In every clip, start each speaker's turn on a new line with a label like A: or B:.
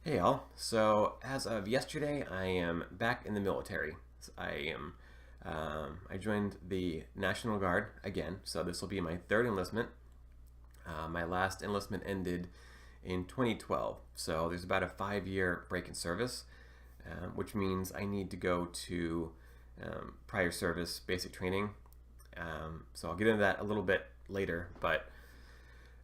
A: Hey all. So as of yesterday, I am back in the military. I joined the National Guard again. So this will be my third enlistment. My last enlistment ended in 2012. So there's about a 5-year break in service, which means I need to go to prior service basic training. So I'll get into that a little bit later, but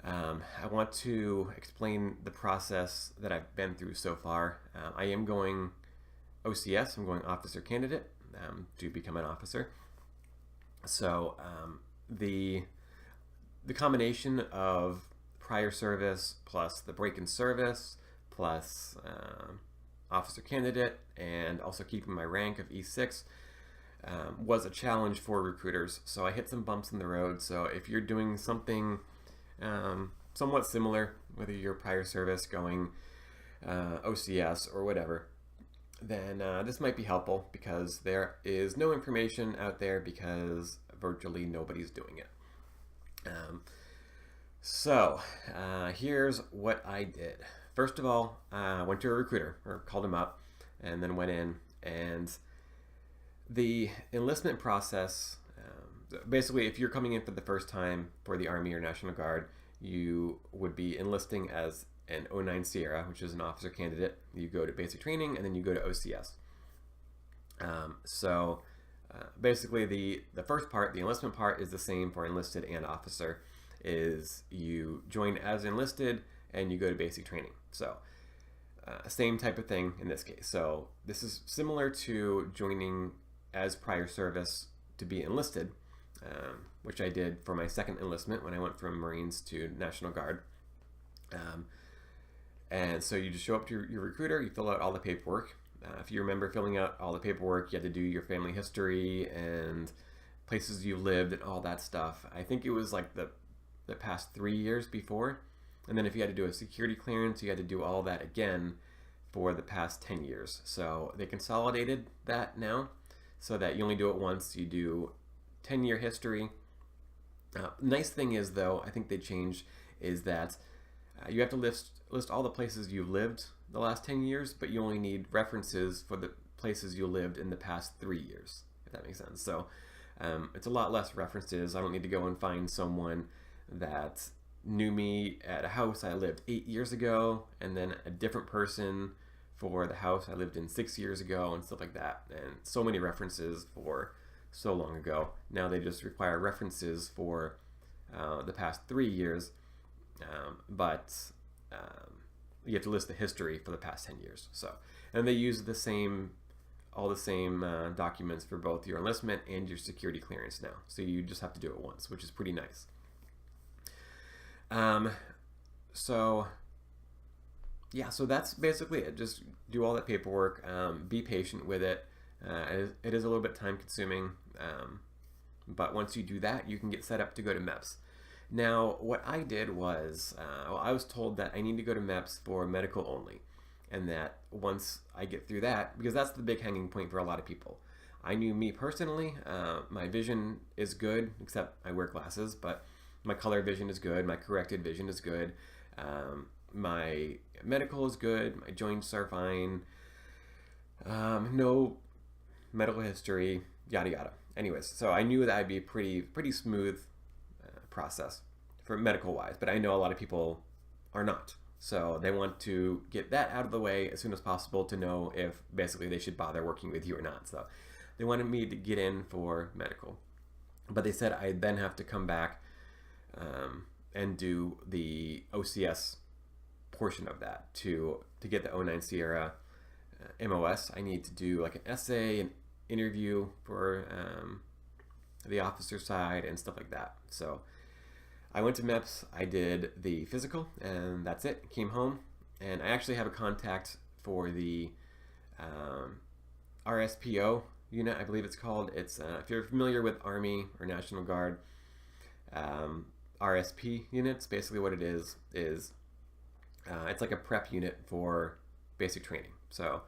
A: I want to explain the process that I've been through so far. I am going OCS, I'm going officer candidate to become an officer. So the combination of prior service plus the break in service plus officer candidate and also keeping my rank of E6 was a challenge for recruiters. So I hit some bumps in the road. So if you're doing something somewhat similar, whether you're prior service going OCS or whatever, then this might be helpful because there is no information out there because virtually nobody's doing it. Here's what I did. First of all, I went to a recruiter or called him up and then went in, and the enlistment process, basically if you're coming in for the first time for the Army or National Guard, you would be enlisting as an 09 Sierra, which is an officer candidate. You go to basic training and then you go to OCS. Basically the first part, the enlistment part, is the same for enlisted and officer. Is you join as enlisted and you go to basic training. So same type of thing in this case. So this is similar to joining as prior service to be enlisted, which I did for my second enlistment when I went from Marines to National Guard. And so you just show up to your recruiter, you fill out all the paperwork. If you remember filling out all the paperwork, you had to do your family history and places you lived and all that stuff. I think it was like the past 3 years before. And then if you had to do a security clearance, you had to do all that again for the past 10 years. So they consolidated that now so that you only do it once. You do 10-year history. Nice thing is, though, I think they changed, is that you have to list all the places you've lived the last 10 years, but you only need references for the places you lived in the past 3 years, if that makes sense. So it's a lot less references. I don't need to go and find someone that knew me at a house I lived 8 years ago, and then a different person for the house I lived in 6 years ago, and stuff like that. And so many references for so long ago. Now they just require references for the past 3 years, but you have to list the history for the past 10 years. So, and they use all the same documents for both your enlistment and your security clearance now. So you just have to do it once, which is pretty nice. So that's basically it. Just do all that paperwork. Be patient with it. It is a little bit time consuming, but once you do that, you can get set up to go to MEPS. Now, what I did was, I was told that I need to go to MEPS for medical only, and that once I get through that, because that's the big hanging point for a lot of people. I knew me personally, my vision is good, except I wear glasses, but my color vision is good, my corrected vision is good, my medical is good, my joints are fine, no medical history, yada yada. Anyways, so I knew that I'd be pretty smooth process for medical wise, but I know a lot of people are not. So they want to get that out of the way as soon as possible to know if basically they should bother working with you or not. So they wanted me to get in for medical, but they said I'd then have to come back and do the OCS portion of that to get the 09 Sierra MOS. I need to do like an essay, an interview for the officer side and stuff like that. So I went to MEPS, I did the physical, and that's it. Came home, and I actually have a contact for the rsp-o unit, I believe it's called. It's if you're familiar with Army or National Guard, RSP units, basically what it is it's like a prep unit for basic training. So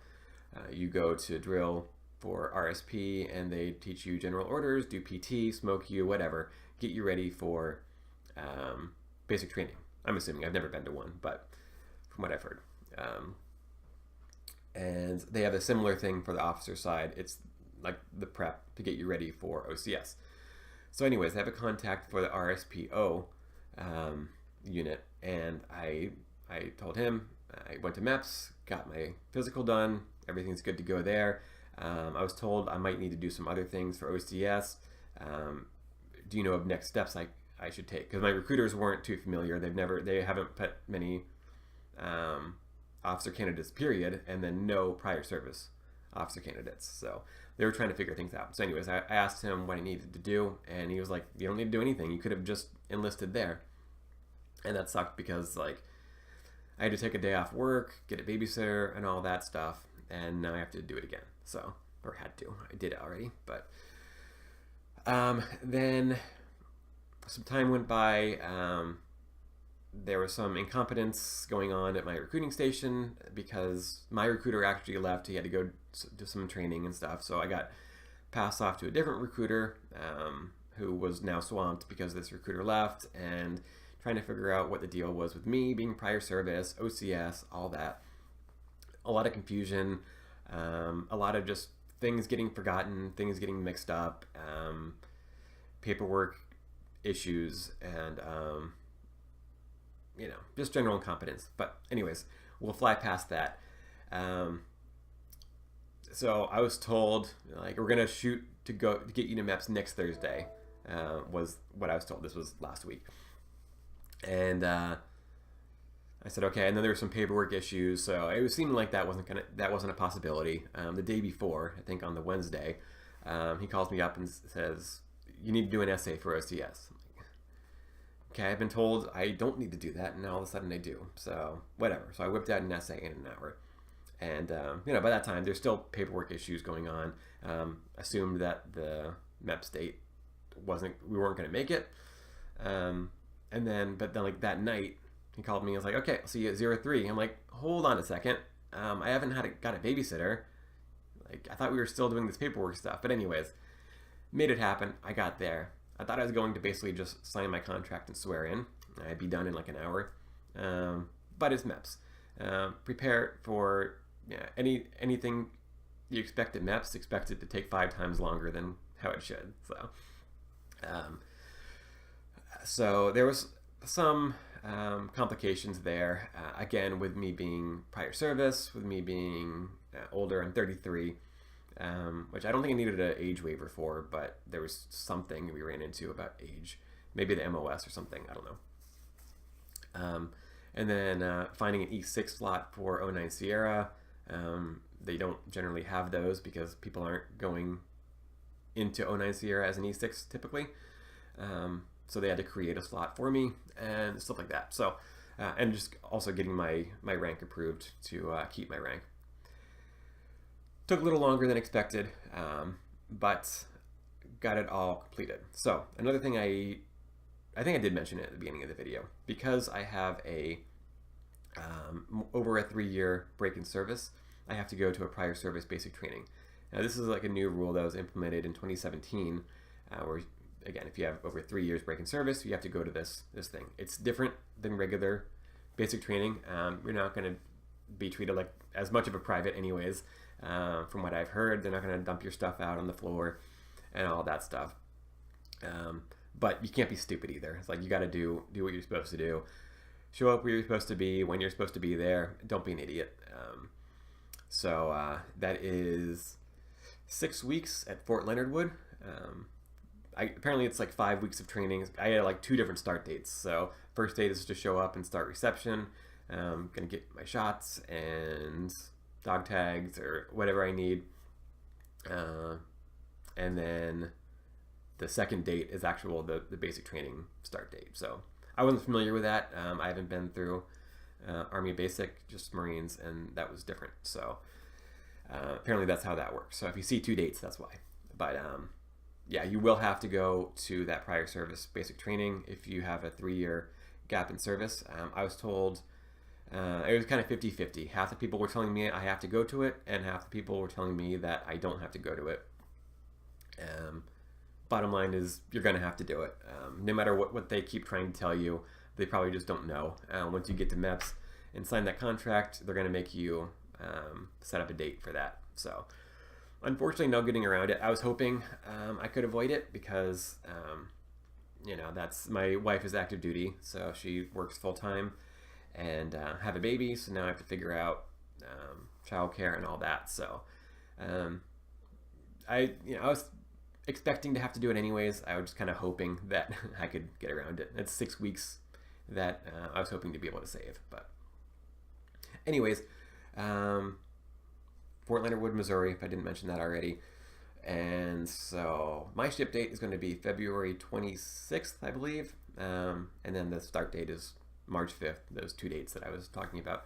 A: you go to drill for RSP, and they teach you general orders, do PT, smoke you, whatever, get you ready for basic training. I'm assuming. I've never been to one, but from what I've heard. And they have a similar thing for the officer side. It's like the prep to get you ready for OCS. So anyways, I have a contact for the rsp-o unit, and I told him I went to MEPS, got my physical done, everything's good to go there. I was told I might need to do some other things for OCS. Do you know of next steps I should take? Because my recruiters weren't too familiar. They haven't put many officer candidates, period, and then no prior service officer candidates. So they were trying to figure things out. So anyways, I asked him what I needed to do, and he was like, you don't need to do anything. You could have just enlisted there. And that sucked because like I had to take a day off work, get a babysitter, and all that stuff, and now I have to do it again. So, or had to. I did it already, but then some time went by. There was some incompetence going on at my recruiting station because my recruiter actually left. He had to go do some training and stuff. So I got passed off to a different recruiter who was now swamped because this recruiter left, and trying to figure out what the deal was with me being prior service, OCS, all that. A lot of confusion, a lot of just things getting forgotten, things getting mixed up, paperwork issues, and just general incompetence. But anyways, we'll fly past that. So I was told, like, we're gonna shoot to get you to MEPS next Thursday, was what I was told. This was last week. And I said, okay. And then there were some paperwork issues, so it was seeming like that wasn't a possibility. The day before, I think on the Wednesday, he calls me up and says, you need to do an essay for OCS. Okay, I've been told I don't need to do that, and now all of a sudden I do. So whatever. So I whipped out an essay in an hour, and by that time there's still paperwork issues going on. Assumed that the MEPS date we weren't going to make it, but then like that night he called me and was like, okay, I'll see you at 03. I'm like, hold on a second, I haven't got a babysitter. Like, I thought we were still doing this paperwork stuff. But anyways, made it happen. I got there. I thought I was going to basically just sign my contract and swear in. I'd be done in like an hour. But it's MEPS. Prepare for anything you expect at MEPS. Expect it to take 5 times longer than how it should. So there was some complications there. Again, with me being prior service, with me being older. I'm 33. Which I don't think I needed an age waiver for, but there was something we ran into about age, maybe the MOS or something, I don't know. And then finding an E6 slot for 09 Sierra. They don't generally have those because people aren't going into 09 Sierra as an E6 typically. So they had to create a slot for me and stuff like that. So, and just also getting my rank approved to keep my rank. Took a little longer than expected, but got it all completed. So another thing I think I did mention it at the beginning of the video, because I have over a 3-year break in service, I have to go to a prior service basic training. Now this is like a new rule that was implemented in 2017, where again, if you have over 3 years break in service, you have to go to this thing. It's different than regular basic training. You're not going to be treated like as much of a private anyways. From what I've heard, they're not going to dump your stuff out on the floor and all that stuff. But you can't be stupid either. It's like you got to do what you're supposed to do. Show up where you're supposed to be, when you're supposed to be there. Don't be an idiot. So that is 6 weeks at Fort Leonard Wood. Apparently it's like 5 weeks of training. I had like 2 different start dates. So first date is to show up and start reception. Gonna get my shots and dog tags or whatever I need, and then the second date is the basic training start date. So I wasn't familiar with that. I haven't been through Army basic, just Marines, and that was different. So apparently that's how that works. So if you see 2 dates, that's why. But yeah, you will have to go to that prior service basic training if you have a 3-year gap in service. I was told it was kind of 50-50. Half the people were telling me I have to go to it, and half the people were telling me that I don't have to go to it. Bottom line is, you're going to have to do it. No matter what they keep trying to tell you, they probably just don't know. Once you get to MEPS and sign that contract, they're going to make you set up a date for that. So unfortunately, no getting around it. I was hoping I could avoid it because that's my wife is active duty, so she works full time and have a baby. So now I have to figure out childcare and all that. So I was expecting to have to do it anyways. I was just kind of hoping that I could get around it. It's 6 weeks that I was hoping to be able to save. But anyways, Fort Leonard Wood, Missouri, if I didn't mention that already. And so my ship date is going to be February 26th, I believe. And then the start date is March 5th, those 2 dates that I was talking about.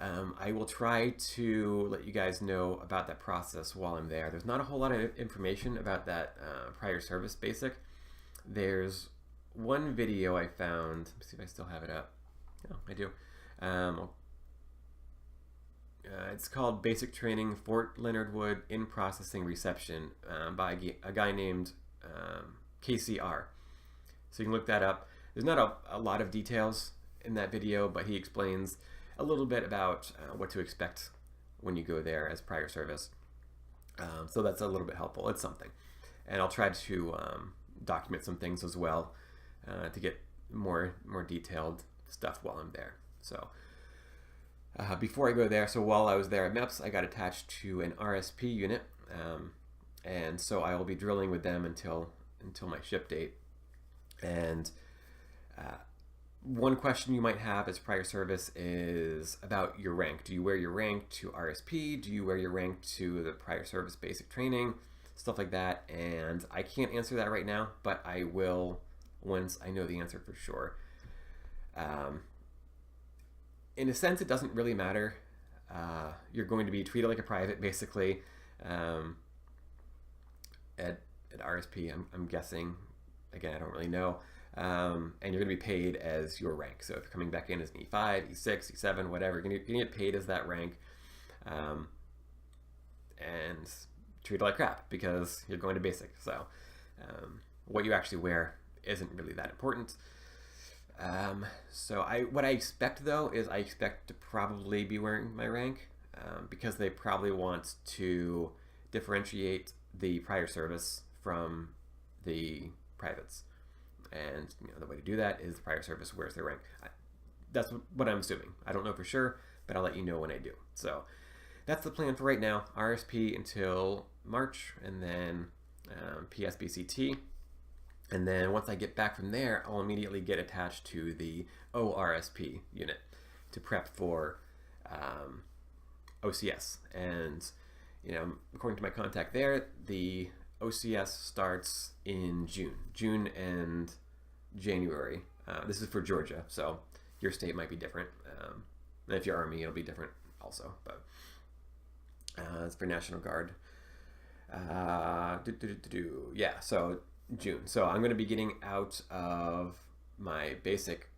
A: I will try to let you guys know about that process while I'm there. There's not a whole lot of information about that prior service basic. There's one video I found. Let's see if I still have it up. Oh, I do. It's called Basic Training Fort Leonard Wood in Processing Reception by a guy named KCR. So you can look that up. There's not a lot of details in that video, but he explains a little bit about what to expect when you go there as prior service. So that's a little bit helpful. It's something. And I'll try to document some things as well to get more detailed stuff while I'm there. So before I go there, so while I was there at MEPS, I got attached to an RSP unit. And so I will be drilling with them until my ship date. And one question you might have as prior service is about your rank. Do you wear your rank to RSP? Do you wear your rank to the prior service basic training? Stuff like that. And I can't answer that right now, but I will once I know the answer for sure. In a sense, it doesn't really matter. You're going to be treated like a private, basically, at RSP, I'm guessing. Again, I don't really know. And you're going to be paid as your rank. So if you're coming back in as an E5, E6, E7, whatever, you're going to get paid as that rank and treated like crap because you're going to basic. So what you actually wear isn't really that important. So what I expect, though, is I expect to probably be wearing my rank because they probably want to differentiate the prior service from the privates. And the way to do that is the prior service wears their rank. That's what I'm assuming. I don't know for sure, but I'll let you know when I do. So that's the plan for right now. RSP until March, and then PSBCT. And then once I get back from there, I'll immediately get attached to the ORSP unit to prep for OCS. And according to my contact there, the OCS starts in June and January. This is for Georgia, so your state might be different. And if you're Army, it'll be different also. But it's for National Guard. Yeah, so June. So I'm going to be getting out of my basic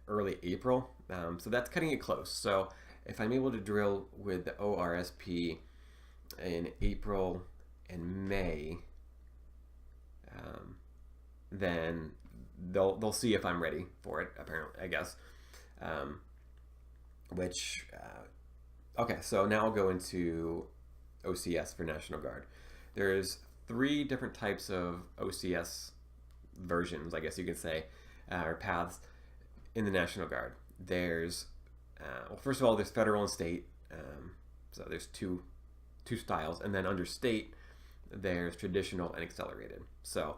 A: early April. So that's cutting it close. So if I'm able to drill with the ORSP in April and May, then they'll see if I'm ready for it, apparently, I guess. Okay, so now I'll go into OCS for National Guard. There's 3 different types of OCS versions, I guess you could say, or paths in the National Guard. There's, well, first of all, there's federal and state. So there's two styles, and then under state, there's traditional and accelerated. So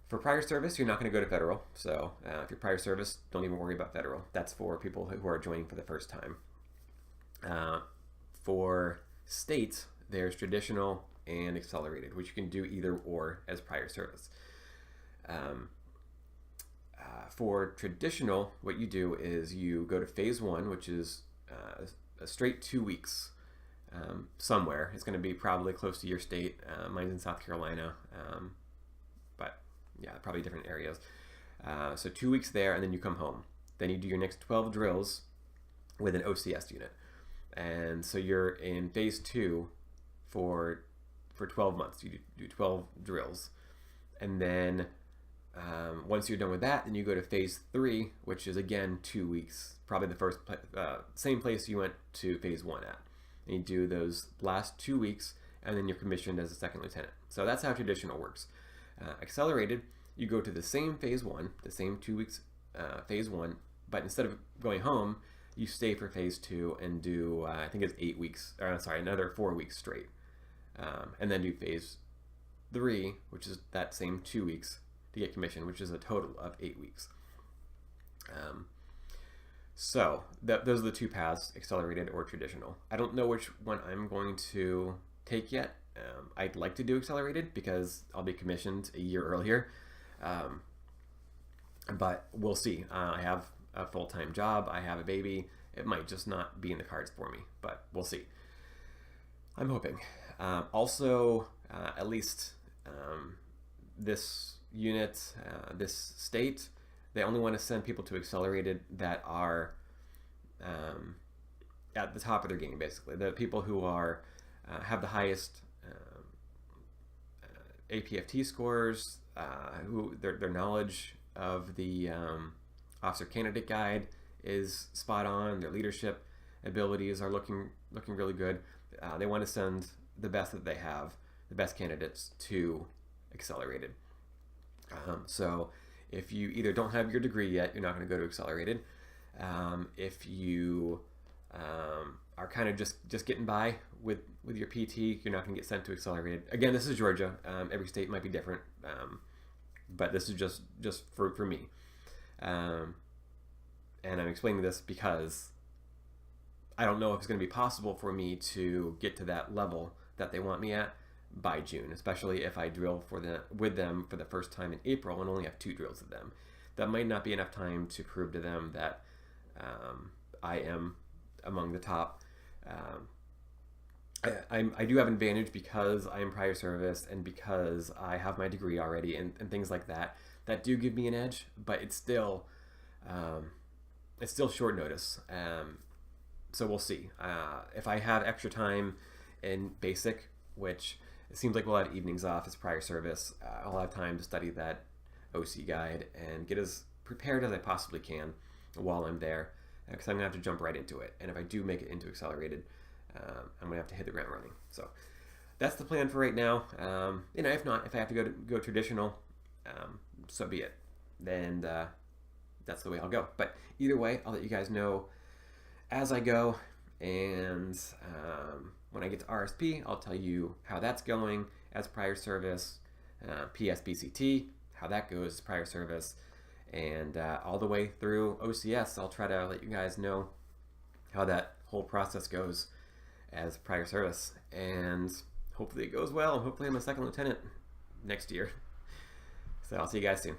A: for prior service, you're not going to go to federal. So if you're prior service, don't even worry about federal. That's for people who are joining for the first time. For state, there's traditional and accelerated, which you can do either or as prior service. For traditional, what you do is you go to phase 1, which is a straight 2 weeks somewhere. It's going to be probably close to your state. Mine's in South Carolina, but yeah, probably different areas. So 2 weeks there, and then you come home. Then you do your next 12 drills with an OCS unit. And so you're in phase 2 for 12 months. You do 12 drills. And then once you're done with that, then you go to phase 3, which is again 2 weeks, probably the first same place you went to phase 1 at. and you do those last 2 weeks, and then you're commissioned as a second lieutenant. So that's how traditional works. Accelerated, you go to the same phase 1, the same 2 weeks phase 1, but instead of going home, you stay for phase 2 and do, I think it's 8 weeks, or sorry, another 4 weeks straight. And then do phase 3, which is that same 2 weeks to get commissioned, which is a total of 8 weeks. So those are the two paths, accelerated or traditional. I don't know which one I'm going to take yet. I'd like to do accelerated because I'll be commissioned a year earlier. But we'll see. I have a full-time job. I have a baby. It might just not be in the cards for me, but we'll see. I'm hoping. Also, at least this unit, this state, they only want to send people to accelerated that are at the top of their game, basically. The people who are have the highest APFT scores, who their knowledge of the officer candidate guide is spot on. Their leadership abilities are looking really good. They want to send the best that they have, the best candidates, to accelerated. So if you either don't have your degree yet, you're not going to go to accelerated. If you are kind of just getting by with your PT, you're not going to get sent to accelerated. Again, this is Georgia. Every state might be different, but this is just for me. And I'm explaining this because I don't know if it's going to be possible for me to get to that level that they want me at by June, especially if I drill with them for the first time in April and only have 2 drills with them. That might not be enough time to prove to them that I am among the top. I do have an advantage because I am prior service and because I have my degree already and things like that do give me an edge, but it's still short notice. So we'll see. If I have extra time in basic, which it seems like we'll have evenings off as prior service, I'll have time to study that OC guide and get as prepared as I possibly can while I'm there, because I'm going to have to jump right into it. And if I do make it into accelerated, I'm going to have to hit the ground running. So that's the plan for right now. If not, if I have to go traditional, so be it. Then that's the way I'll go. But either way, I'll let you guys know as I go. And when I get to RSP, I'll tell you how that's going as prior service, PSBCT, how that goes as prior service, and all the way through OCS. I'll try to let you guys know how that whole process goes as prior service. And hopefully it goes well. Hopefully I'm a second lieutenant next year. So I'll see you guys soon.